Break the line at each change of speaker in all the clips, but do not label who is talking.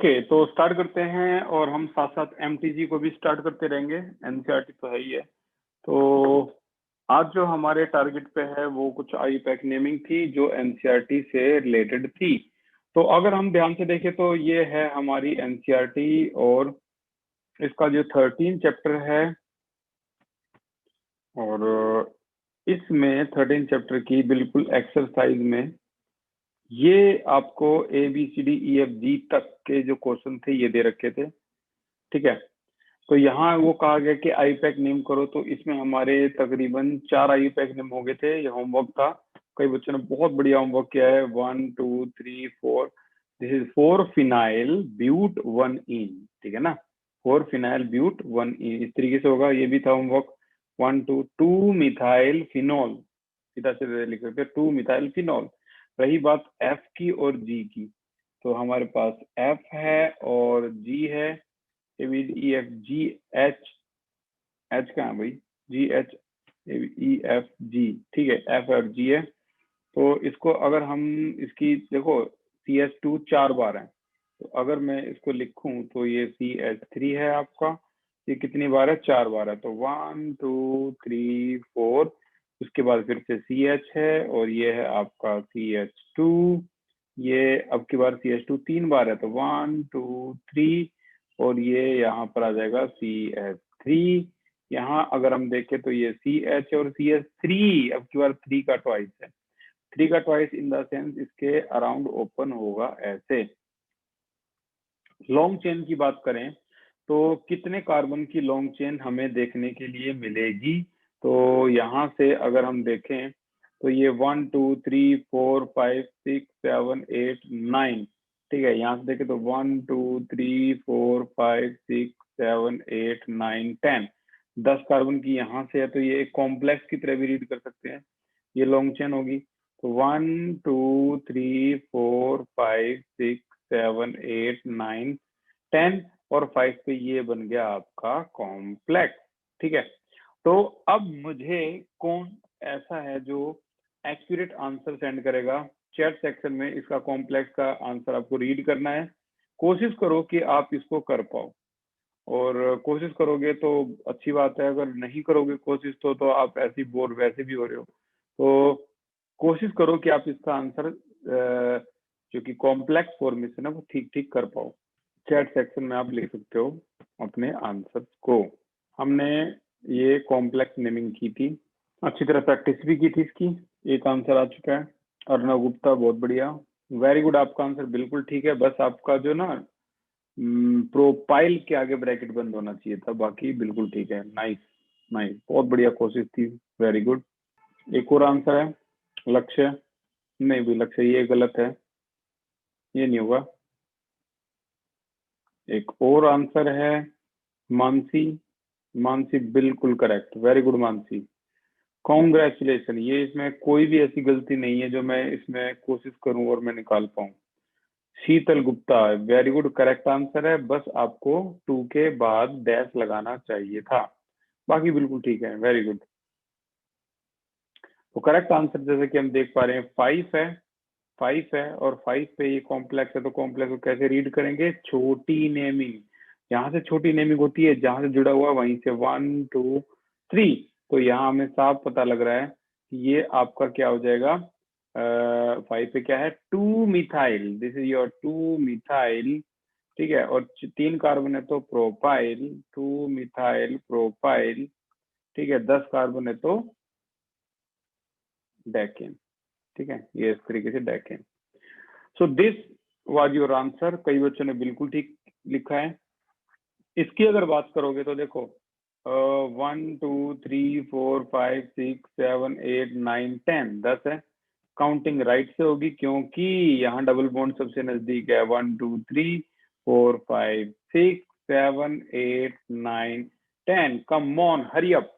Okay, तो start करते हैं और हम साथ साथ एमटीजी को भी स्टार्ट करते रहेंगे। एनसीईआरटी तो है ही है। तो आज जो हमारे टारगेट पे है वो कुछ आईपैक नेमिंग थी जो एनसीईआरटी से रिलेटेड थी। तो अगर हम ध्यान से देखें तो ये है हमारी एनसीईआरटी और इसका जो 13 चैप्टर है और इसमें 13 चैप्टर की बिल्कुल एक्सरसाइज में ये आपको ABCDEFG तक के जो क्वेश्चन थे ये दे रखे थे। ठीक है, तो यहाँ वो कहा गया कि आईपैक नेम करो, तो इसमें हमारे तकरीबन 4 आईपैक नेम हो गए थे। ये होमवर्क था, कई बच्चों ने बहुत बढ़िया होमवर्क किया है। 1 2 3 4, दिस इज 4 फिनाइल ब्यूट 1 इन। ठीक है ना, 4 फिनाइल ब्यूट 1 इन, इस तरीके से होगा। ये भी था होमवर्क। 1 2 2 मिथाइल फिनॉल, सीधा से लिख सकते हैं 2 मिथाइल फिनॉल। रही बात एफ की और जी की, तो हमारे पास एफ है और जी है। ABCDEFG एच कहाँ है भाई, GHABEFG। ठीक है, एफ और जी है। तो इसको अगर हम इसकी देखो CH2 4 बार है, तो अगर मैं इसको लिखूं तो ये CH3 है आपका। ये कितनी बार है, 4 बार है। तो 1 2 3 4, उसके बाद फिर से CH है और ये है आपका CH2। ये अब की बार CH2 3 बार है, तो 1 2 3, और ये यहाँ पर आ जाएगा CH3। यहाँ अगर हम देखें तो ये CH और CH3 अब की बार 3 का ट्वाइस है। 3 का ट्वाइस इन द सेंस इसके अराउंड ओपन होगा ऐसे। लॉन्ग चेन की बात करें तो कितने कार्बन की लॉन्ग चेन हमें देखने के लिए मिलेगी, तो यहाँ से अगर हम देखें तो ये 1 2 3 4 5 6 7 8 9। ठीक है, यहाँ से देखें तो 1 2 3 4 5 6 7 8 9 10, 10 कार्बन की यहाँ से है। तो ये एक कॉम्प्लेक्स की तरह भी रीड कर सकते हैं, ये लॉन्ग चेन होगी। तो 1 2 3 4 5 6 7 8 9 10 और 5 पे ये बन गया आपका कॉम्प्लेक्स। ठीक है, तो अब मुझे कौन ऐसा है जो एक्यूरेट आंसर सेंड करेगा चैट सेक्शन में। इसका कॉम्प्लेक्स का आंसर आपको रीड करना है। कोशिश करो कि आप इसको कर पाओ, और कोशिश करोगे तो अच्छी बात है, अगर नहीं करोगे कोशिश तो आप ऐसी बोर वैसे भी हो रहे हो। तो कोशिश करो कि आप इसका आंसर जो कि कॉम्प्लेक्स फॉर्मेशन है वो ठीक ठीक कर पाओ। चैट सेक्शन में आप लिख सकते हो अपने आंसर्स को। हमने ये कॉम्प्लेक्स नेमिंग की थी, अच्छी तरह प्रैक्टिस भी की थी इसकी। एक आंसर आ चुका है, अर्णव गुप्ता, बहुत बढ़िया, वेरी गुड। आपका आंसर बिल्कुल ठीक है, बस आपका जो ना प्रोपाइल के आगे ब्रैकेट बंद होना चाहिए था, बाकी बिल्कुल ठीक है। नाइस नाइस, बहुत बढ़िया कोशिश थी, वेरी गुड। एक और आंसर है लक्ष्य, नहीं भी लक्ष्य ये गलत है, ये नहीं होगा। एक और आंसर है मानसी, मानसी बिल्कुल correct, very good Mansi, congratulation. ये इसमें कोई भी ऐसी गलती नहीं है जो मैं इसमें कोशिश करूं और मैं निकाल पाऊं। Sheetal Gupta, very good, correct answer है, बस आपको 2 के बाद डैश लगाना चाहिए था, बाकी बिल्कुल ठीक है, वेरी गुड। तो करेक्ट आंसर जैसे कि हम देख पा रहे हैं 5 है, 5 है और 5 पे ये कॉम्प्लेक्स है, तो कॉम्प्लेक्स को कैसे रीड करेंगे, छोटी नेमिंग। यहाँ से छोटी नेमिंग होती है, जहां से जुड़ा हुआ वहीं से 1 2 3। तो यहाँ हमें साफ पता लग रहा है कि ये आपका क्या हो जाएगा। 5 पे क्या है, 2 methyl, this is your 2 methyl. ठीक है, और 3 कार्बन है तो प्रोपाइल, 2 मिथाइल प्रोपाइल। ठीक है, 10 कार्बन है तो डेकेन। ठीक है, ये इस तरीके से decane. So this was your answer. कई बच्चों ने बिल्कुल ठीक लिखा है। इसकी अगर बात करोगे तो देखो 1 2 3 4 5 6 7 8 9 10, 10 है। काउंटिंग राइट से होगी क्योंकि यहाँ डबल बॉन्ड सबसे नजदीक है। 1 2 3 4 5 6 7 8 9 10, कम ऑन, हरी अप,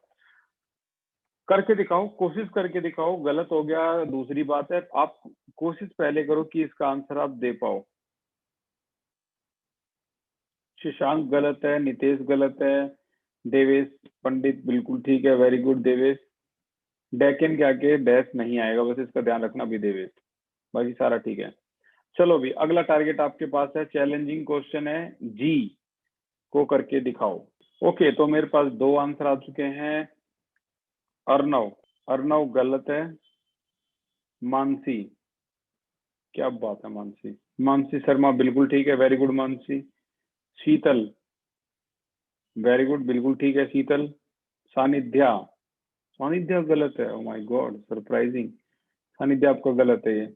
करके दिखाओ, कोशिश करके दिखाओ। गलत हो गया दूसरी बात है, आप कोशिश पहले करो कि इसका आंसर आप दे पाओ। शशांक गलत है, नितेश गलत है, देवेश पंडित बिल्कुल ठीक है, वेरी गुड देवेश। डेकन के आगे डैश नहीं आएगा, बस इसका ध्यान रखना भी देवेश, बाकी सारा ठीक है। चलो भी अगला टारगेट आपके पास है, चैलेंजिंग क्वेश्चन है, जी को करके दिखाओ। ओके, तो मेरे पास 2 आंसर आ चुके हैं। अर्णव, अर्णव गलत है। मानसी, क्या बात है मानसी, मानसी शर्मा बिल्कुल ठीक है, वेरी गुड मानसी। शीतल, वेरी गुड, बिल्कुल ठीक है शीतल। सानिध्या, सानिध्या गलत है, oh my God surprising, Sanidhya आपका गलत है ये।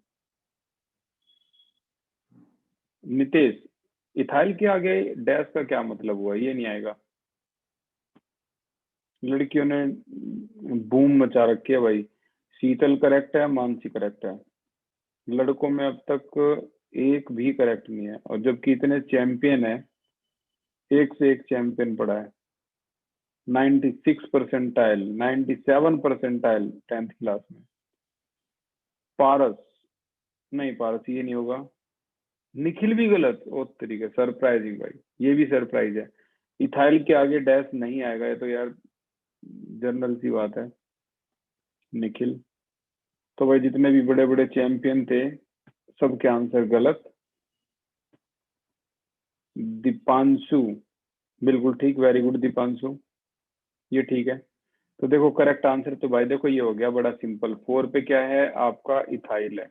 नितेश, इथाइल के आगे डैश का क्या मतलब हुआ, ये नहीं आएगा। लड़कियों ने बूम मचा रखी है भाई। शीतल करेक्ट है, मानसी करेक्ट है। लड़कों में अब तक एक भी करेक्ट नहीं है, और जबकि इतने चैंपियन है, एक से एक चैंपियन पड़ा है। 96 परसेंटाइल, 97 परसेंटाइल 10th क्लास में। पारस, नहीं पारस ये नहीं होगा। निखिल भी गलत, ओ तरीके, सरप्राइजिंग भाई, ये भी सरप्राइज है। इथाइल के आगे डैश नहीं आएगा, ये तो यार जनरल सी बात है। निखिल, तो भाई जितने भी बड़े बड़े चैंपियन थे सबके आंसर गलत। दीपांशु, बिल्कुल ठीक, वेरी गुड दीपांशु, ये ठीक है। तो देखो करेक्ट आंसर तो भाई देखो ये हो गया, बड़ा सिंपल। 4 पे क्या है आपका, इथाइल है।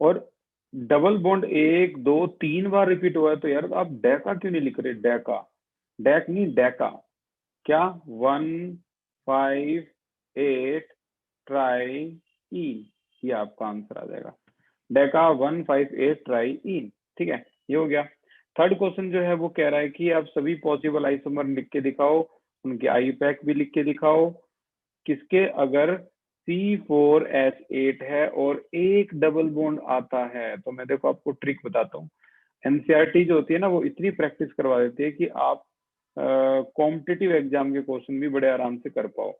और डबल बॉन्ड 1 2 3 बार रिपीट हुआ है, तो यार आप डेका क्यों नहीं लिख रहे, डेका, डेक नहीं डेका। क्या 1 5 8 ट्राई इन, ये आपका आंसर आ जाएगा। डेका 1 5 8 ट्राई इन, ठीक है, ये हो गया। थर्ड क्वेश्चन जो है वो कह रहा है कि आप सभी पॉसिबल आइसोमर लिख के दिखाओ, उनके आई पैक भी लिख के दिखाओ, किसके अगर C4H8 है और एक डबल बॉन्ड आता है। तो मैं देखो आपको ट्रिक बताता हूँ। एनसीईआरटी जो होती है ना, वो इतनी प्रैक्टिस करवा देती है कि आप कॉम्पिटिटिव एग्जाम के क्वेश्चन भी बड़े आराम से कर पाओ।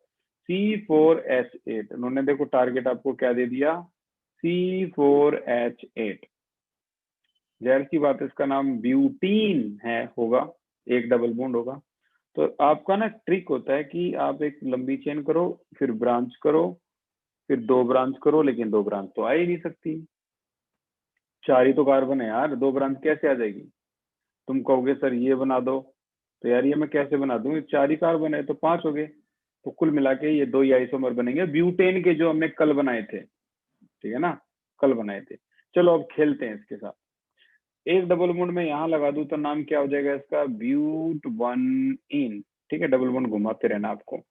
C4H8, उन्होंने देखो टारगेट आपको क्या दे दिया, C4H8, जाहिर सी बात है इसका नाम ब्यूटीन है, होगा, एक डबल बॉन्ड होगा। तो आपका ना ट्रिक होता है कि आप एक लंबी चेन करो, फिर ब्रांच करो, फिर 2 ब्रांच करो, लेकिन 2 ब्रांच तो आ ही नहीं सकती, 4 ही तो कार्बन है यार, 2 ब्रांच कैसे आ जाएगी। तुम कहोगे सर ये बना दो, तो यार ये मैं कैसे बना दूं, 4 ही कार्बन है तो 5 हो गए। तो कुल मिला के ये 2 ही आइसोमर बनेंगे ब्यूटेन के, जो हमने कल बनाए थे, ठीक है ना, कल बनाए थे। चलो अब खेलते हैं इसके साथ। एक डबल बॉन्ड में यहाँ लगा दूं तो नाम क्या हो जाएगा इसका, ब्यूट 1 इन, ठीक है, डबल बॉन्ड घुमाते रहना आपको।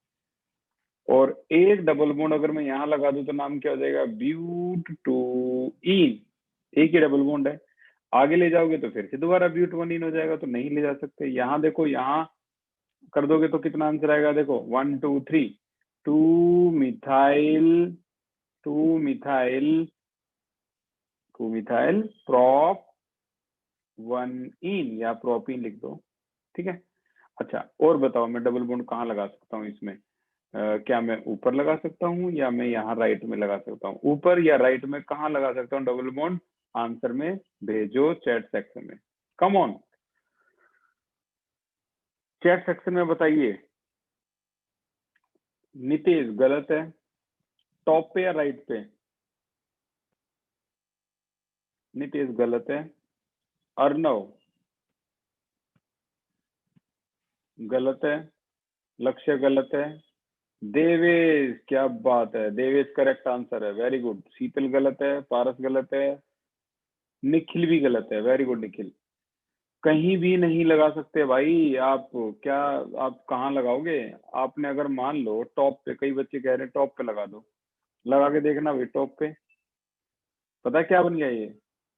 और एक डबल बॉन्ड अगर मैं यहाँ लगा दूं तो नाम क्या हो जाएगा, ब्यूट 2 इन, एक ही डबल बॉन्ड है। आगे ले जाओगे तो फिर से दोबारा ब्यूट 1 इन हो जाएगा, तो नहीं ले जा सकते। यहाँ देखो, यहाँ कर दोगे तो कितना आंसर आएगा, देखो 1 2 3, 2 मिथाइल, 2 मिथाइल, 2 मिथाइल प्रॉप 1 इन, या प्रोपीन लिख दो, ठीक है। अच्छा और बताओ, मैं डबल बॉन्ड कहाँ लगा सकता हूँ इसमें, क्या मैं ऊपर लगा सकता हूँ या मैं यहाँ राइट में लगा सकता हूँ, ऊपर या राइट में, कहाँ लगा सकता हूँ डबल बॉन्ड, आंसर में भेजो चैट सेक्शन में, कम ऑन, चैट सेक्शन में बताइए। नितेश गलत है, टॉप पे या राइट पे, नितेश गलत है। अर्णव गलत है, लक्ष्य गलत है। देवेश, क्या बात है, देवेश करेक्ट आंसर है, वेरी गुड। शीतल गलत है, पारस गलत है, निखिल भी गलत है, वेरी गुड निखिल। कहीं भी नहीं लगा सकते भाई आप, क्या आप कहाँ लगाओगे। आपने अगर मान लो टॉप पे, कई बच्चे कह रहे हैं टॉप पे लगा दो, लगा के देखना भाई टॉप पे, पता क्या बन गया ये,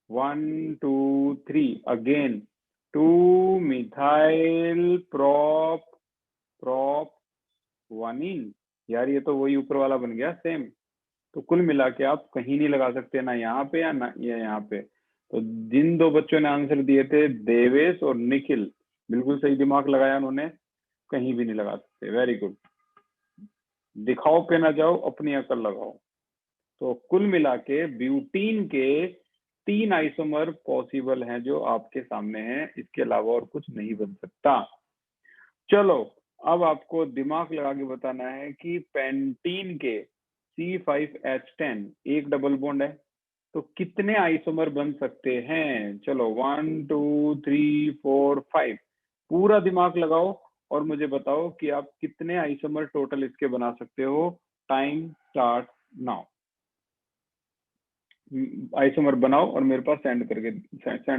1 2 3 अगेन, 2 मिथाइल प्रॉप, प्रॉप 1 इन, यार ये तो वही ऊपर वाला बन गया सेम। तो कुल मिला के आप कहीं नहीं लगा सकते, ना यहाँ पे या ना ये यहाँ पे। तो जिन 2 बच्चों ने आंसर दिए थे, देवेश और निखिल, बिल्कुल सही दिमाग लगाया उन्होंने, कहीं भी नहीं लगा सकते, वेरी गुड। दिखाओ पे ना जाओ, अपनी अकल लगाओ। तो कुल मिला के ब्यूटीन के 3 आइसोमर पॉसिबल हैं जो आपके सामने हैं, इसके अलावा और कुछ नहीं बन सकता। चलो अब आपको दिमाग लगा के बताना है कि पेंटीन के C5H10 एक डबल बॉन्ड है, तो कितने आइसोमर बन सकते हैं? चलो 1 2 3 4 5, पूरा दिमाग लगाओ और मुझे बताओ कि आप कितने आइसोमर टोटल इसके बना सकते हो। Time start now. आइसोमर बनाओ और मेरे पास सेंड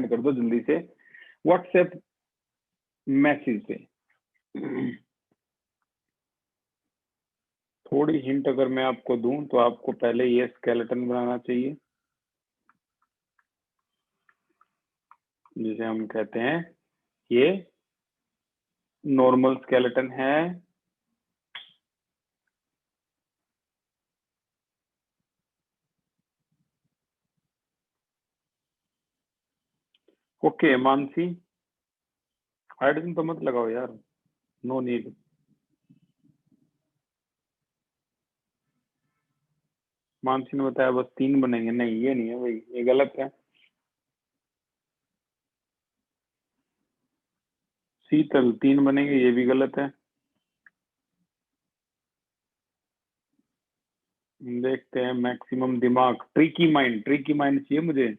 कर दो जल्दी से व्हाट्सएप मैसेज पे। थोड़ी हिंट अगर मैं आपको दूं तो आपको पहले ये स्केलेटन बनाना चाहिए, जिसे हम कहते हैं ये नॉर्मल स्केलेटन है। ओके मानसी, हाइड्रोजन तो मत लगाओ यार, नो नीड। मानसी ने बताया बस 3 बनेंगे, नहीं ये नहीं है भाई, ये गलत है। शीतल 3 बनेंगे, ये भी गलत है। देखते हैं मैक्सिमम दिमाग, ट्रिकी माइंड चाहिए मुझे।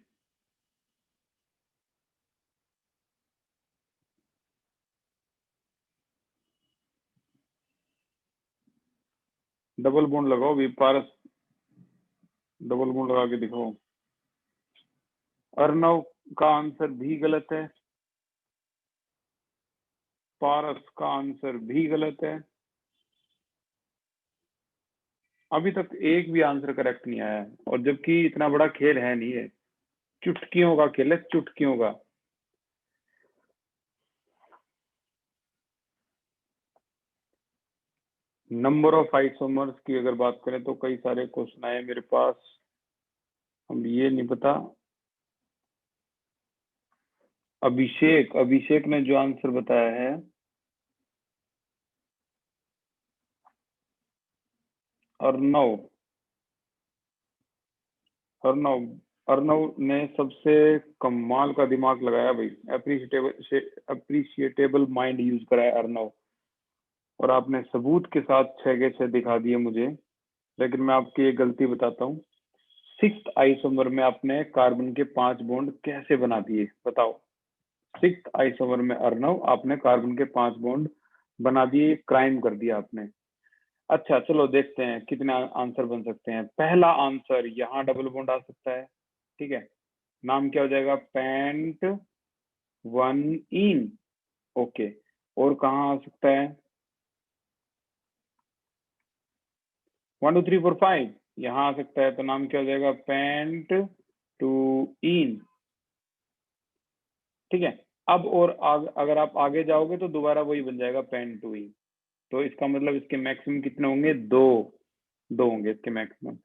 डबल बॉन्ड लगाओ भी, पारस डबल बॉन्ड लगा के दिखाओ। अर्णव का आंसर भी गलत है, पारस का आंसर भी गलत है। अभी तक एक भी आंसर करेक्ट नहीं आया है, और जबकि इतना बड़ा खेल है नहीं है, चुटकियों का खेल है, चुटकियों का। नंबर ऑफ आइसोमर्स की अगर बात करें तो कई सारे क्वेश्चन आए मेरे पास, हम ये नहीं पता। अभिषेक ने जो आंसर बताया है, अर्णव अर्णव अर्णव ने सबसे कमाल का दिमाग लगाया भाई, अप्रिशिएटेबल माइंड यूज करा है अर्णव, और आपने सबूत के साथ 6 के 6 दिखा दिए मुझे। लेकिन मैं आपकी एक गलती बताता हूँ, 6th आइसोमर में आपने कार्बन के 5 बॉन्ड कैसे बना दिए बताओ। 6th आइसोमर में अर्णव आपने कार्बन के 5 बॉन्ड बना दिए, क्राइम कर दिया आपने। अच्छा चलो देखते हैं कितने आंसर बन सकते हैं। पहला आंसर, यहाँ डबल बॉन्ड आ सकता है, ठीक है, नाम क्या हो जाएगा, पेंट 1 इन। ओके, और कहाँ आ सकता है, 1 2 3 4 5 यहाँ आ सकता है, तो नाम क्या हो जाएगा, पेंट 2 इन। ठीक है, अब और अगर आप आगे जाओगे तो दोबारा वही बन जाएगा पेंट 2 इन। तो इसका मतलब इसके मैक्सिमम कितने होंगे, दो होंगे इसके मैक्सिमम।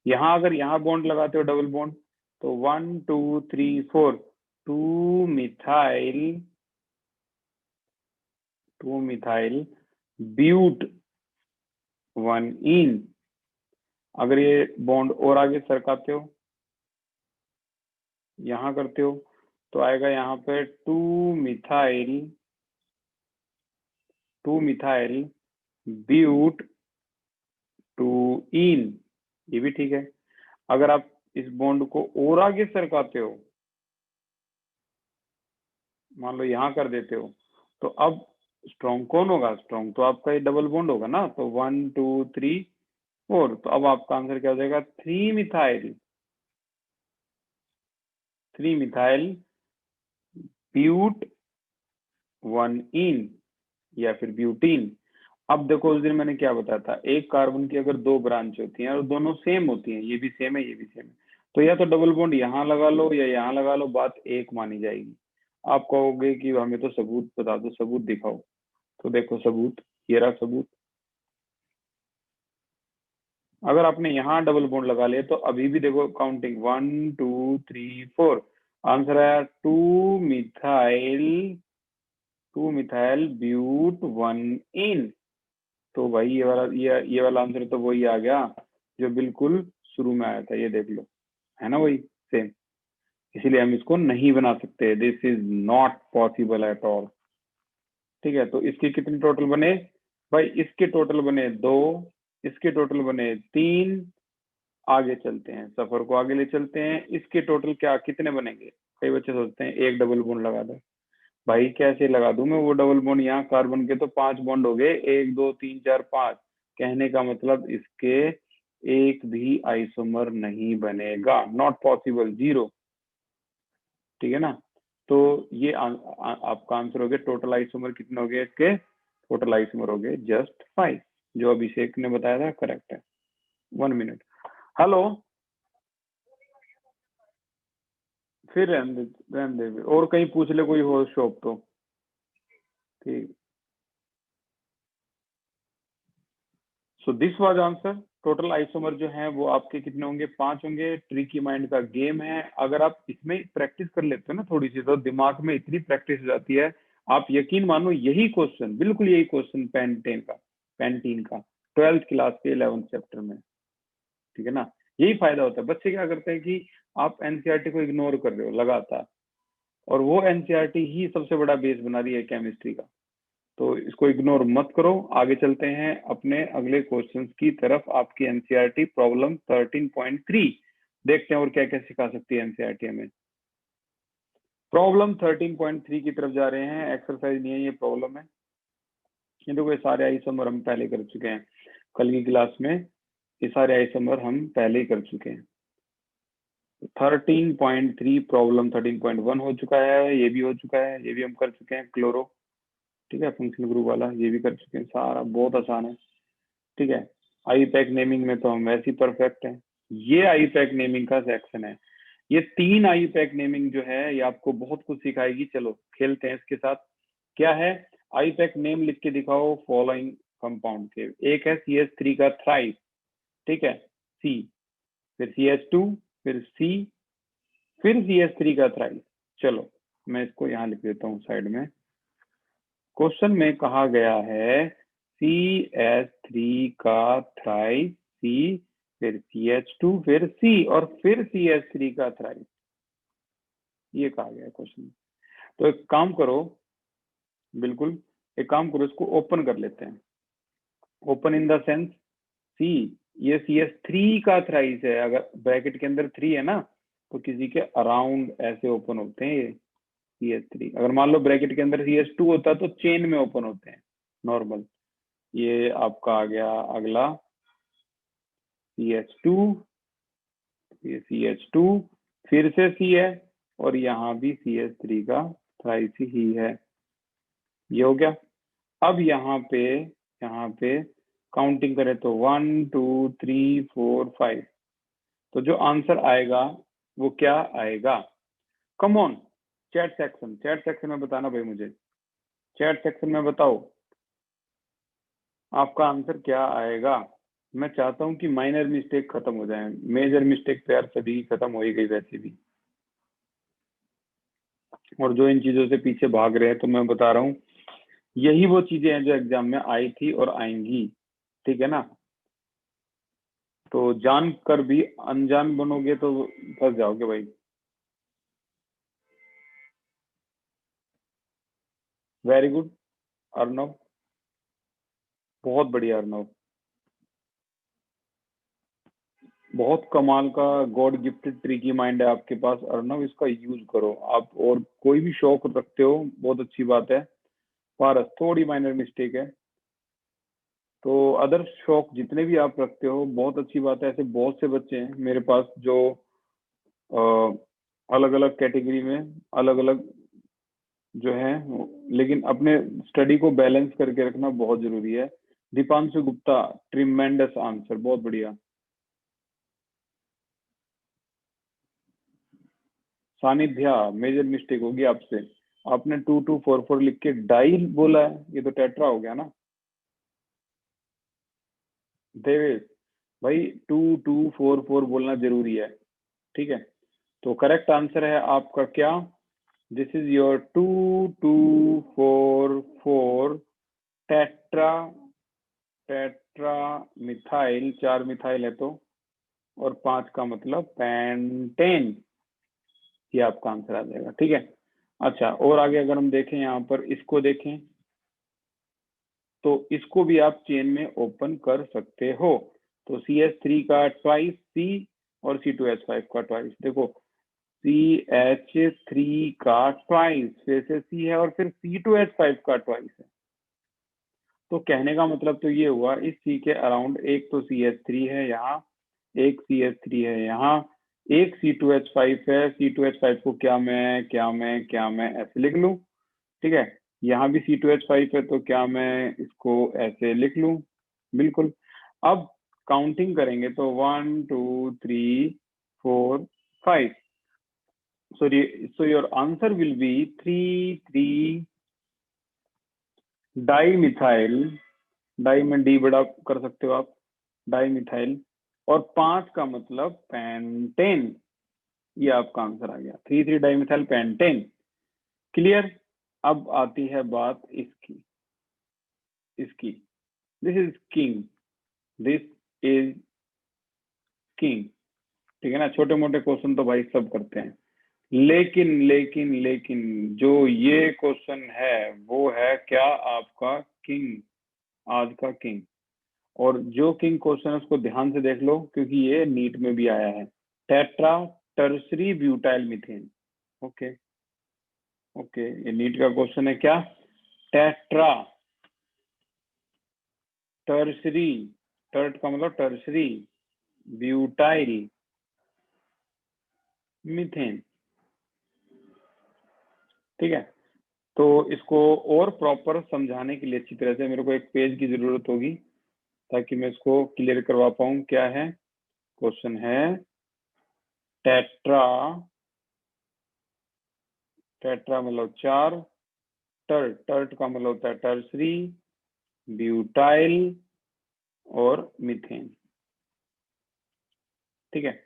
यहाँ अगर यहाँ बॉन्ड लगाते हो डबल बॉन्ड, तो 1 2 3 4 2 मिथाइल ब्यूट 1 इन। अगर ये बॉन्ड और आगे सरकाते हो, यहाँ करते हो, तो आएगा यहाँ पे 2 मिथाइल ब्यूट 2 इन। ये भी ठीक है। अगर आप इस बॉन्ड को और आगे सरकाते हो, मान लो यहाँ कर देते हो, तो अब स्ट्रॉन्ग कौन होगा, स्ट्रॉन्ग तो आपका ये डबल बॉन्ड होगा ना। तो 1 2 3 4, तो अब आपका आंसर क्या हो जाएगा, 3 मिथाइल ब्यूट 1 इन, या फिर ब्यूटीन। अब देखो उस दिन मैंने क्या बताया था, एक कार्बन की अगर 2 ब्रांच होती हैं और दोनों सेम होती हैं, ये भी सेम है ये भी सेम है, तो या तो डबल बॉन्ड यहाँ लगा लो या यहाँ लगा लो, बात एक मानी जाएगी। आप कहोगे कि हमें तो सबूत बता दो, सबूत दिखाओ, तो देखो सबूत, ये रहा सबूत। अगर आपने यहाँ डबल बॉन्ड लगा लिया तो अभी भी देखो काउंटिंग 1 2 3 4, आंसर आया 2 मिथाइल ब्यूट 1 इन। तो भाई ये वाला आंसर तो वही आ गया जो बिल्कुल शुरू में आया था, ये देख लो, है ना वही सेम। इसीलिए हम इसको नहीं बना सकते, this is not possible at all. ठीक है, तो इसके कितने टोटल बने भाई, इसके टोटल बने 2, इसके टोटल बने 3, आगे चलते हैं, सफर को आगे ले चलते हैं। इसके टोटल क्या कितने बनेंगे? कई बच्चे सोचते हैं एक डबल बॉन्ड लगा दो। भाई कैसे लगा दूं मैं वो डबल बॉन्ड? यहाँ कार्बन के तो 5 बॉन्ड हो गए, 1 2 3 4 5। कहने का मतलब इसके एक भी आइसोमर नहीं बनेगा, नॉट पॉसिबल, 0। ठीक है ना? तो ये आपका आंसर हो गया। टोटल आइसोमर कितने हो गए इसके? टोटल आइसोमर हो गए जस्ट 5, जो अभिषेक ने बताया था करेक्ट है। 1 मिनट। हेलो, फिर रहने दे और कहीं पूछ ले कोई हो शॉप तो। ठीक, so this was answer. Total isomer जो है वो आपके कितने होंगे? 5 होंगे। ट्रिकी माइंड का गेम है। अगर आप इसमें प्रैक्टिस कर लेते हो ना थोड़ी सी, तो दिमाग में इतनी प्रैक्टिस हो जाती है, आप यकीन मानो यही क्वेश्चन, बिल्कुल यही क्वेश्चन पेंटीन का 12th क्लास के 11th चैप्टर में। ठीक है ना? यही फायदा होता है। बच्चे क्या करते हैं कि आप एनसीईआरटी को इग्नोर कर रहे हो लगातार, और वो एनसीईआरटी ही सबसे बड़ा बेस बना रही है केमिस्ट्री का। तो इसको इग्नोर मत करो। आगे चलते हैं अपने अगले क्वेश्चंस की तरफ। आपकी एनसीईआरटी प्रॉब्लम 13.3 देखते हैं और क्या क्या सिखा सकती है एनसीईआरटी हमें। प्रॉब्लम 13.3 की तरफ जा रहे हैं। एक्सरसाइज नहीं है, ये प्रॉब्लम है। ये देखो, ये सारे आइसोमर हम पहले कर चुके हैं कल की क्लास में। ये सारे आइसोमर हम पहले ही कर चुके हैं। 13.3 प्रॉब्लम 13.1 हो चुका है, ये भी हो चुका है, ये भी हम कर चुके हैं क्लोरो। ठीक है, फंक्शनल ग्रुप वाला ये भी कर चुके हैं। सारा बहुत आसान है। ठीक है, आई पैक नेमिंग में तो हम वैसे ही परफेक्ट हैं। ये आई पैक नेमिंग का सेक्शन है। ये 3 आई पैक नेमिंग जो है ये आपको बहुत कुछ सिखाएगी। चलो खेलते हैं इसके साथ। क्या है? आई पैक नेम लिख के दिखाओ फॉलोइंग कंपाउंड के। एक है CH3 का थ्राइस, ठीक है, C, फिर CH2, फिर C, फिर CH3 का थ्राइस। चलो मैं इसको यहाँ लिख देता हूँ साइड में। क्वेश्चन में कहा गया है CH3 का थ्राइस C, फिर CH2, फिर C, और फिर CH3 का थ्राइस। ये कहा गया है क्वेश्चन में। तो एक काम करो, बिल्कुल एक काम करो, इसको ओपन कर लेते हैं। Open in the sense C, ये CH3 का थ्राइस है। अगर ब्रैकेट के अंदर 3 है ना, तो किसी के अराउंड ऐसे ओपन होते हैं ये CH3। अगर मान लो ब्रैकेट के अंदर CH2 होता तो चेन में ओपन होते हैं नॉर्मल। ये आपका आ गया अगला CH2, ये CH2, फिर से C है, और यहाँ भी CH3 का थ्राइस ही है। ये हो गया। अब यहाँ पे काउंटिंग करें तो 1 2 3 4 5। तो जो आंसर आएगा वो क्या आएगा? कम ऑन, चैट सेक्शन में बताना भाई मुझे। चैट सेक्शन में बताओ आपका आंसर क्या आएगा। मैं चाहता हूं कि माइनर मिस्टेक खत्म हो जाए। मेजर मिस्टेक तो यार सभी खत्म हो ही गई वैसे भी, और जो इन चीजों से पीछे भाग रहे हैं, तो मैं बता रहा हूँ यही वो चीजें हैं जो एग्जाम में आई थी और आएंगी। ठीक है ना? तो जान कर भी अनजान बनोगे तो फंस जाओगे भाई। वेरी गुड अर्नव, बहुत बढ़िया अर्नव, बहुत कमाल का गॉड गिफ्टेड ट्रिकी माइंड है आपके पास अर्नव। इसका यूज करो आप, और कोई भी शौक रखते हो बहुत अच्छी बात है। पारस थोड़ी माइनर मिस्टेक है, तो अदर शौक जितने भी आप रखते हो बहुत अच्छी बात है। ऐसे बहुत से बच्चे हैं मेरे पास जो अलग अलग कैटेगरी में अलग अलग जो है, लेकिन अपने स्टडी को बैलेंस करके रखना बहुत जरूरी है। दीपांशु गुप्ता, ट्रिमेंडस आंसर, बहुत बढ़िया। सानिध्या, मेजर मिस्टेक होगी आपसे। आपने 2244 लिख के डाइल बोला है, ये तो टेट्रा हो गया ना। देवेश भाई 2244 बोलना जरूरी है। ठीक है, तो करेक्ट आंसर है आपका क्या? This is your 2244 tetra, tetra methyl, 4 methyl है तो, और 5 का मतलब पेंटेन। ये आपका आंसर आ जाएगा। ठीक है, अच्छा और आगे अगर हम देखें, यहाँ पर इसको देखें तो इसको भी आप चेन में ओपन कर सकते हो। तो CH3 का ट्वाइस C और C2H5 का ट्वाइस। देखो CH3 का ट्वाइस फिर से C है और फिर C2H5 का ट्वाइस है। तो कहने का मतलब तो ये हुआ, इस C के अराउंड एक तो CH3 है यहाँ, एक CH3 है यहाँ, एक C2H5 है। C2H5 को क्या मैं ऐसे लिख लूं, ठीक है। यहाँ भी C2H5 है तो क्या मैं इसको ऐसे लिख लूं, बिल्कुल। अब काउंटिंग करेंगे तो 1 2 3 4 5। So your answer will be 3 di methyl, di में डी बड़ा कर सकते हो आप, डाई मिथाइल, और 5 का मतलब पेंटेन। ये आपका आंसर आ गया, 3 डाई मिथाइल पेंटेन। क्लियर। अब आती है बात इसकी, this is king, this is king, ठीक है ना। छोटे मोटे क्वेश्चन तो भाई सब करते हैं, लेकिन जो ये क्वेश्चन है वो है क्या, आपका किंग, आज का किंग। और जो किंग क्वेश्चन है उसको ध्यान से देख लो क्योंकि ये नीट में भी आया है। Tetra tertiary butyl methane. Okay okay, ये नीट का क्वेश्चन है क्या, टेट्रा टर्सरी, टर्ट का मतलब टर्सरी, ब्यूटाइल मीथेन, ठीक है। तो इसको और प्रॉपर समझाने के लिए अच्छी तरह से मेरे को एक पेज की जरूरत होगी ताकि मैं इसको क्लियर करवा पाऊं। क्या है क्वेश्चन, है टेट्रा, टेट्रा मतलब 4, टर्ट, टर्ट का मतलब होता है टर्सरी, ब्यूटाइल और मीथेन, ठीक है।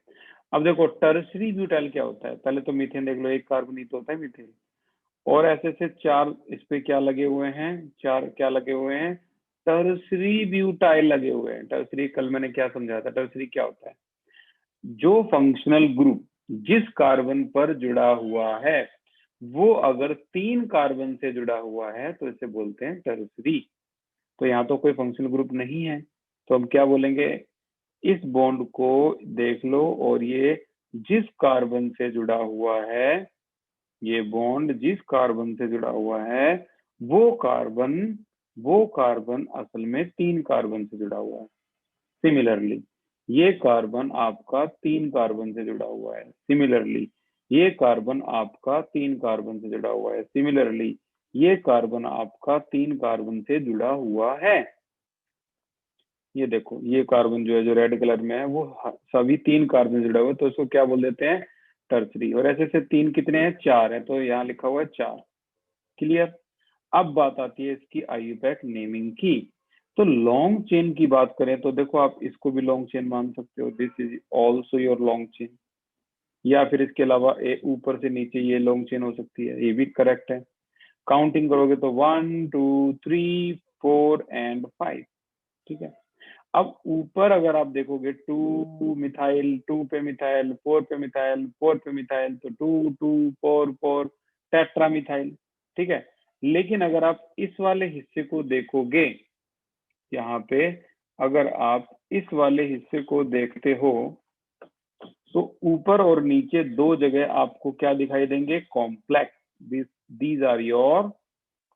अब देखो टर्सरी ब्यूटाइल क्या होता है, पहले तो मीथेन देख लो, एक कार्बन ही तो होता है मीथेन, और ऐसे से 4 इस पे क्या लगे हुए हैं, 4 क्या लगे हुए हैं, टर्सरी ब्यूटाइल लगे हुए हैं। टर्सरी कल मैंने क्या समझाया था, टर्सरी क्या होता है, जो फंक्शनल ग्रुप जिस कार्बन पर जुड़ा हुआ है वो अगर 3 कार्बन से जुड़ा हुआ है तो इसे बोलते हैं टर्सरी। तो यहाँ तो कोई फंक्शनल ग्रुप नहीं है, तो हम क्या बोलेंगे, इस बॉन्ड को देख लो और ये जिस कार्बन से जुड़ा हुआ है, ये बॉन्ड जिस कार्बन से जुड़ा हुआ है वो कार्बन असल में 3 कार्बन से जुड़ा हुआ है। सिमिलरली ये कार्बन आपका 3 कार्बन से जुड़ा हुआ है, सिमिलरली ये कार्बन आपका 3 कार्बन से जुड़ा हुआ है, सिमिलरली ये कार्बन आपका 3 कार्बन से जुड़ा हुआ है। ये देखो ये कार्बन जो है, जो रेड कलर में है, वो सभी 3 कार्बन से जुड़ा हुआ है, तो इसको क्या बोल देते हैं, टर्सरी। और ऐसे से 3 कितने हैं, 4 है, तो यहाँ लिखा हुआ है 4। क्लियर। अब बात आती है इसकी आईयूपैक नेमिंग की। तो लॉन्ग चेन की बात करें तो देखो आप इसको भी लॉन्ग चेन मान सकते हो, this is also your long chain, या फिर इसके अलावा ऊपर से नीचे ये लॉन्ग चेन हो सकती है, ये भी करेक्ट है। काउंटिंग करोगे तो 1 2 3 4 एंड 5, ठीक है। अब ऊपर अगर आप देखोगे 2 मिथाइल, 2 पे मिथाइल, 4 पे मिथाइल, 4 पे मिथाइल, तो 2 2 4 4 टेट्रा मिथाइल, ठीक है। लेकिन अगर आप इस वाले हिस्से को देखोगे, यहाँ पे अगर आप इस वाले हिस्से को देखते हो तो ऊपर और नीचे 2 जगह आपको क्या दिखाई देंगे, complex, these are your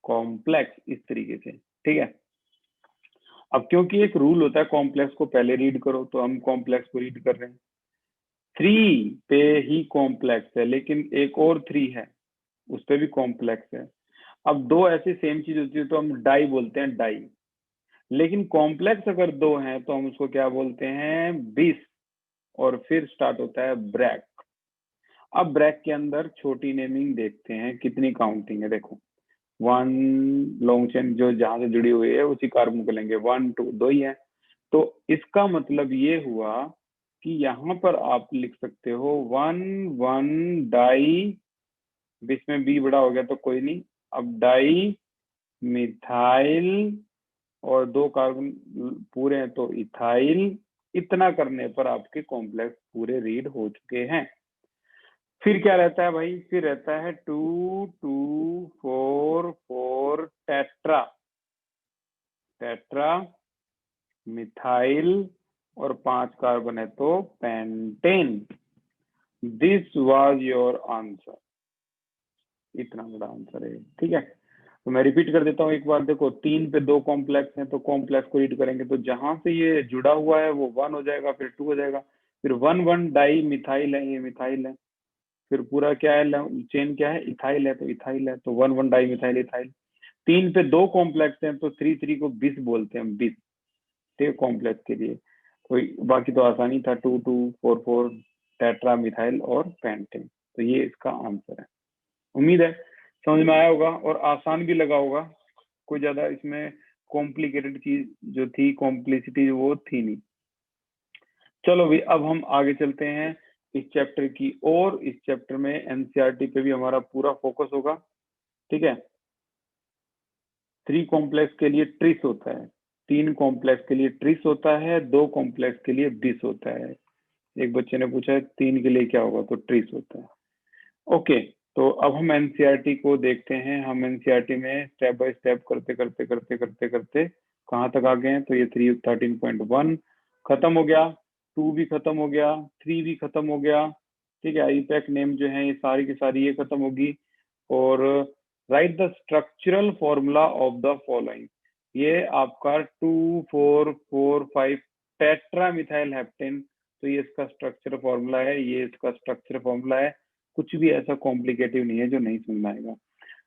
complex, इस तरीके से, ठीक है। अब क्योंकि एक रूल होता है कॉम्प्लेक्स को पहले रीड करो, तो हम कॉम्प्लेक्स को रीड कर रहे हैं। 3 पे ही कॉम्प्लेक्स है, लेकिन एक और 3 है उस पे भी कॉम्प्लेक्स है। अब 2 ऐसी सेम चीज होती है तो हम डाई बोलते हैं, डाई। लेकिन कॉम्प्लेक्स अगर 2 हैं तो हम उसको क्या बोलते हैं, बिस, और फिर स्टार्ट होता है ब्रैक। अब ब्रैक के अंदर छोटी नेमिंग देखते हैं कितनी काउंटिंग है। देखो 1 लॉन्ग चेन जो जहां से जुड़ी हुई है उसी कार्बन को लेंगे, 1 2 2 ही है, तो इसका मतलब ये हुआ कि यहाँ पर आप लिख सकते हो 1 1 डाई, बीच में बी बड़ा हो गया तो कोई नहीं, अब डाई मिथाइल, और 2 कार्बन पूरे हैं तो इथाइल। इतना करने पर आपके कॉम्प्लेक्स पूरे रीड हो चुके हैं। फिर क्या रहता है भाई, फिर रहता है 2 2 4 4 टेट्रा, टेट्रा मिथाइल और 5 कार्बन है तो pentane. This was your answer. इतना बड़ा आंसर है, ठीक है। तो मैं रिपीट कर देता हूँ एक बार, देखो 3 पे 2 कॉम्प्लेक्स हैं, तो कॉम्प्लेक्स को रीड करेंगे तो जहां से ये जुड़ा हुआ है वो 1 हो जाएगा, फिर 2 हो जाएगा, फिर 1 डाई मिथाइल है, ये मिथाइल है, फिर पूरा क्या है, चेन क्या है, इथाइल है, तो इथाइल है, तो 1 डाई मिथाइल इथाइल। 3 पे 2 कॉम्प्लेक्स हैं तो 3 को बिस बोलते हैं, हम बिस, ठीक है, कॉम्प्लेक्स के लिए। तो बाकी तो आसानी था, 2 2 4 4 टेट्रा मिथाइल और पेंटेन। तो ये इसका आंसर है। उम्मीद है समझ में आया होगा और आसान भी लगा होगा, कोई ज्यादा इसमें कॉम्प्लिकेटेड चीज जो थी, कॉम्प्लिसिटी वो थी नहीं। चलो भी अब हम आगे चलते हैं इस चैप्टर की, और इस चैप्टर में एनसीईआरटी पे भी हमारा पूरा फोकस होगा, ठीक है। 3 कॉम्प्लेक्स के लिए ट्रिस होता है, 3 कॉम्प्लेक्स के लिए ट्रिस होता है, 2 कॉम्प्लेक्स के लिए बिस होता है। एक बच्चे ने पूछा है 3 के लिए क्या होगा, तो ट्रिस होता है। ओके, तो अब हम एनसीईआरटी को देखते हैं। हम एनसीईआरटी में स्टेप बाय स्टेप करते करते करते करते करते कहाँ तक आ गए हैं, तो ये 13.1 खत्म हो गया, 2 भी खत्म हो गया, 3 भी खत्म हो गया, ठीक है। आईपैक नेम जो है ये सारी की सारी ये खत्म होगी। और right the structural formula of the following, ये आपका 2 4 4 5 टेट्रा मिथाइल हेप्टेन, तो ये इसका स्ट्रक्चर फॉर्मूला है, ये इसका स्ट्रक्चर फॉर्मूला है। कुछ भी ऐसा कॉम्प्लिकेटिव नहीं है जो नहीं समझ में आएगा,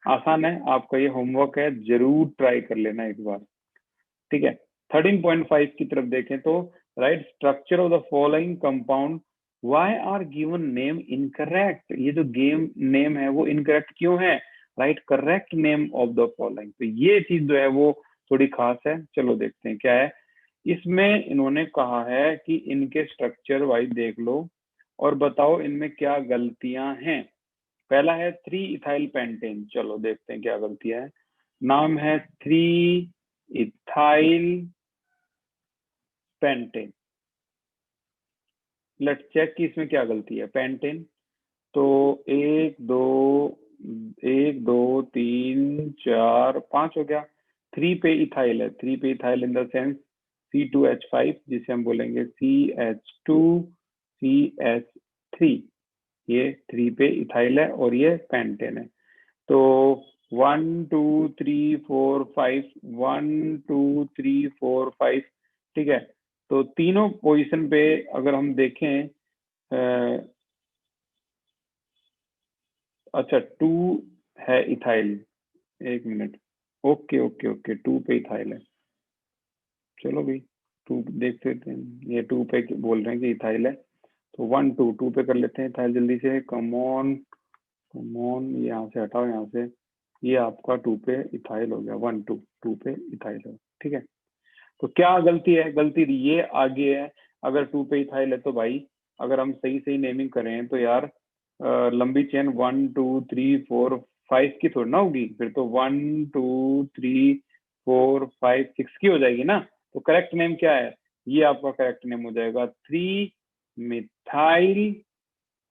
आसान है। आपका ये होमवर्क है, जरूर ट्राई कर लेना एक बार, ठीक है। 13.5 की तरफ देखें तो write structure of the following compound why are given name incorrect, ये जो गेम नेम है वो इनकरेक्ट क्यों है, write correct name of the following. तो ये चीज जो है वो थोड़ी खास है, चलो देखते हैं क्या है। इसमें इन्होंने कहा है कि इनके स्ट्रक्चर वाइज देख लो और बताओ इनमें क्या गलतियां हैं। पहला है 3 इथाइल पेंटेन, चलो देखते हैं क्या गलतियां है। नाम है 3 इथाइल पेंटेन, लेट्स चेक कि इसमें क्या गलती है। पेंटेन तो 1 2 3 4 5 हो गया। 3 पे इथाइल है, 3 पे ethyl in the sense C2H5, जिसे हम बोलेंगे CH2CH3, ये 3 पे इथाइल है और ये पेंटेन है। तो 1 2 3 4 5, 1 2 3 4 5, ठीक है। तो तीनों पोजीशन पे अगर हम देखें, अच्छा 2 है इथाइल, एक मिनट, ओके ओके ओके, 2 पे इथाइल है, चलो भाई 2 देख लेते हैं, ये 2 पे बोल रहे हैं कि इथाइल है, तो 1 2 पे कर लेते हैं इथाइल जल्दी से। कमॉन कमॉन, यहाँ से हटाओ, यहाँ से, ये आपका 2 पे इथाइल हो गया, 1 2 पे इथाइल है, ठीक है। तो क्या गलती है, गलती ये आगे है। अगर 2 पे इथाइल है तो भाई अगर हम सही सही नेमिंग करें तो यार लंबी चेन 1 2 3 4 5 की थोड़ी ना होगी, फिर तो 1 2 3 4 5 6 की हो जाएगी ना। तो करेक्ट नेम क्या है, ये आपका करेक्ट नेम हो जाएगा 3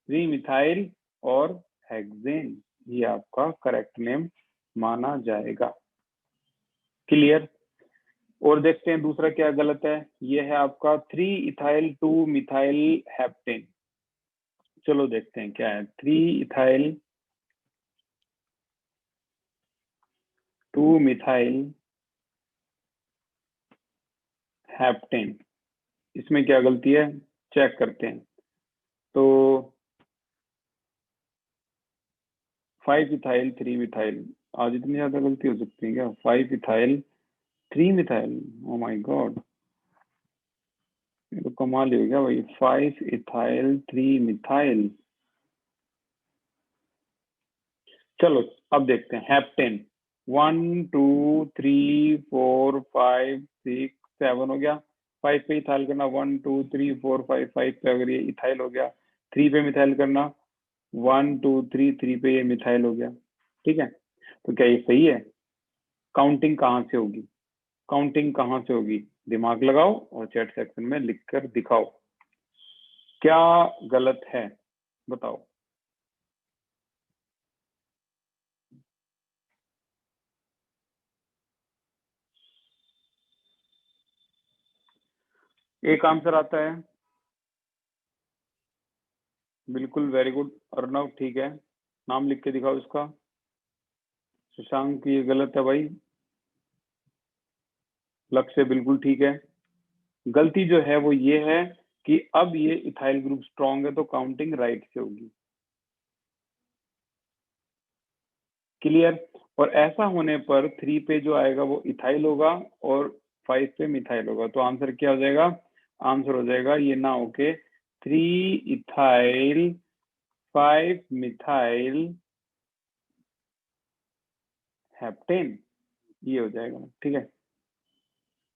मिथाइल और हेक्सेन, ये आपका करेक्ट नेम माना जाएगा। क्लियर। और देखते हैं दूसरा क्या गलत है, ये है आपका 3 इथाइल 2 मिथाइल हेप्टेन। चलो देखते हैं क्या है। 3 इथाइल 2 मिथाइल हेप्टेन, इसमें क्या गलती है चेक करते हैं। तो 5 इथाइल 3 मिथाइल, आज इतनी ज्यादा गलती हो सकती है क्या। 5 ethyl 3 methyl, oh my God, ये तो कमाल ही हो गया भाई। 5 इथाइल 3 मिथाइल, चलो अब देखते हैं हेप्टेन। 1 2 3 4 5 6 7 हो गया। 5 पे इथाइल करना, 1 2 3 4 5 5 पे अगर ये इथाइल हो गया। 3 पे मिथाइल करना, 1 2 3 3 पे ये मिथाइल हो गया, ठीक है। तो क्या ये सही है। काउंटिंग कहाँ से होगी, काउंटिंग कहाँ से होगी, दिमाग लगाओ और चैट सेक्शन में लिखकर दिखाओ क्या गलत है, बताओ। एक आंसर आता है, बिल्कुल, वेरी गुड अर्नव, ठीक है, नाम लिख के दिखाओ इसका। शशांक, ये गलत है भाई। लक्ष्य, बिल्कुल ठीक है। गलती जो है वो ये है कि अब ये इथाइल ग्रुप स्ट्रॉन्ग है तो काउंटिंग राइट से होगी। क्लियर। और ऐसा होने पर 3 पे जो आएगा वो इथाइल होगा और 5 पे मिथाइल होगा, तो आंसर क्या हो जाएगा? आंसर हो जाएगा ये ना होके 3 इथाइल 5 मिथाइल हेप्टेन, ये हो जाएगा, ठीक है।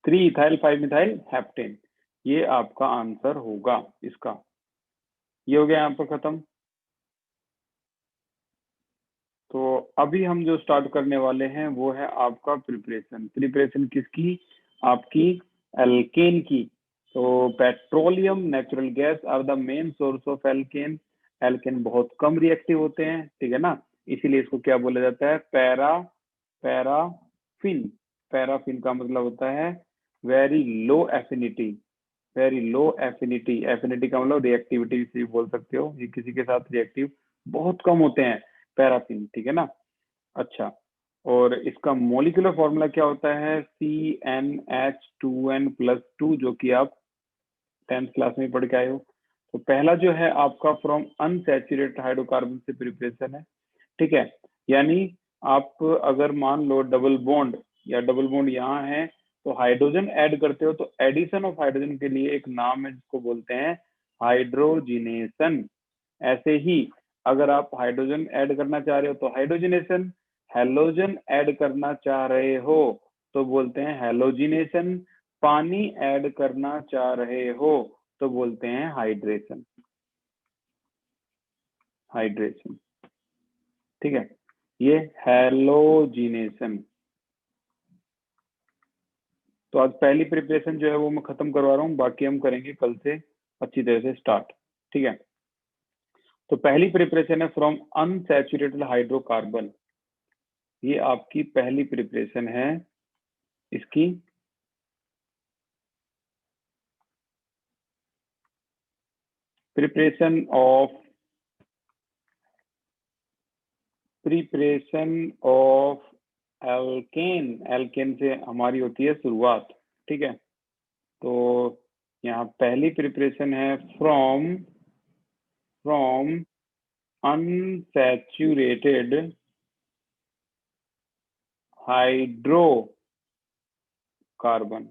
3 इथाइल 5 मिथाइल हेप्टेन, ये आपका आंसर होगा इसका। ये हो गया यहाँ पर खत्म। तो अभी हम जो स्टार्ट करने वाले हैं वो है आपका प्रिपरेशन। प्रिपरेशन किसकी? आपकी एल्केन की। तो petroleum, natural gas are the main source of alkane. Alkane बहुत कम रिएक्टिव होते हैं, ठीक है ना, इसीलिए इसको क्या बोला जाता है? पैराफिन। पैराफिन का मतलब होता है very low affinity. Very low affinity, affinity का मतलब रिएक्टिविटी से बोल सकते हो, ये किसी के साथ रिएक्टिव बहुत कम होते हैं पैराफिन, ठीक है ना। अच्छा, और इसका मोलिकुलर फॉर्मूला क्या होता है? CnH2n+2, जो कि आप 10th क्लास में पढ़ के आए हो। तो पहला जो है आपका फ्रॉम अनसैचुरेटेड हाइड्रोकार्बन से प्रिपरेशन है, ठीक है। यानी आप अगर मान लो डबल बॉन्ड या डबल बॉन्ड यहाँ है तो हाइड्रोजन ऐड करते हो, तो एडिशन ऑफ हाइड्रोजन के लिए एक नाम है जिसको बोलते हैं हाइड्रोजिनेशन। ऐसे ही अगर आप हाइड्रोजन ऐड करना चाह रहे हो तो हाइड्रोजिनेशन, हेलोजन ऐड करना चाह रहे हो तो बोलते हैं हेलोजिनेशन, पानी ऐड करना चाह रहे हो तो बोलते हैं हाइड्रेशन। हाइड्रेशन, ठीक है, ये हेलोजिनेशन। तो आज पहली प्रिपरेशन जो है वो मैं खत्म करवा रहा हूँ, बाकी हम करेंगे कल से अच्छी तरह से स्टार्ट, ठीक है। तो पहली प्रिपरेशन है फ्रॉम अनसैचुरेटेड हाइड्रोकार्बन। ये आपकी पहली प्रिपरेशन है इसकी। Preparation of alkane. एल्केन से हमारी होती है शुरुआत, ठीक है। तो यहाँ पहली प्रिपरेशन है फ्रॉम अनसैचुरेटेड हाइड्रोकार्बन।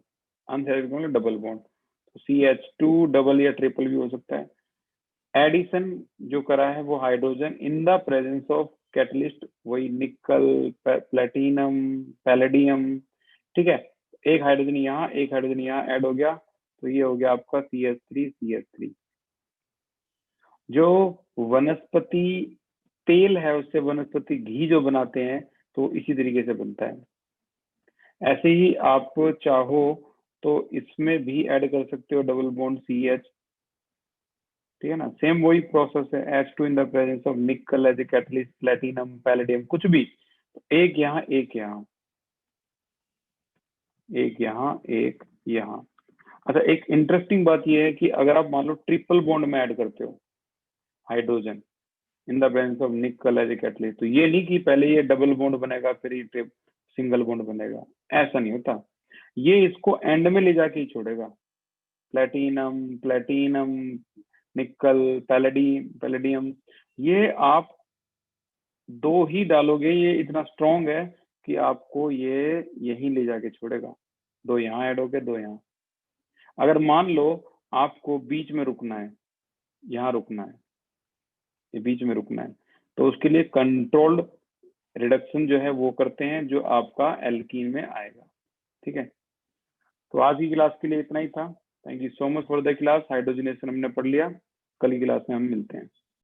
अनसैचुरेटेड मतलब डबल बॉन्ड, तो CH2 डबल या ट्रिपल भी हो सकता है। एडिशन जो करा है वो hydrogen in the presence of catalyst, वही निकल, प्लेटिनम, पैलेडियम, ठीक है। एक हाइड्रोजन यहाँ, एक हाइड्रोजन यहाँ ऐड हो गया, तो ये हो गया आपका CH3। जो वनस्पति तेल है उससे वनस्पति घी जो बनाते हैं तो इसी तरीके से बनता है। ऐसे ही आप चाहो तो इसमें भी ऐड कर सकते हो डबल बॉन्ड CH, ठीक है ना। सेम वही प्रोसेस है, H2 in the presence of nickel as a catalyst, platinum, palladium, कुछ भी, एक यहाँ एक यहाँ, एक यहाँ एक यहाँ। अच्छा, एक इंटरेस्टिंग बात यह है कि अगर आप मान लो ट्रिपल बॉन्ड में ऐड करते हो hydrogen in the presence of nickel as a catalyst, तो ये नहीं कि पहले ये डबल बॉन्ड बनेगा फिर ये सिंगल बॉन्ड बनेगा, ऐसा नहीं होता। ये इसको एंड में ले जाके ही छोड़ेगा। प्लेटिनम, प्लेटिनम, निकल, पैलेडियम, ये आप दो ही डालोगे, ये इतना स्ट्रॉन्ग है कि आपको ये यही ले जाके छोड़ेगा। दो यहाँ ऐड हो गए, दो यहाँ। अगर मान लो आपको बीच में रुकना है, यहाँ रुकना है, ये बीच में रुकना है, तो उसके लिए कंट्रोल्ड रिडक्शन जो है वो करते हैं, जो आपका एल्कीन में आएगा, ठीक है। तो आज की क्लास के लिए इतना ही था। Thank you so much for the class. Hydrogenation हमने पढ़ लिया, कल की क्लास में हम मिलते हैं।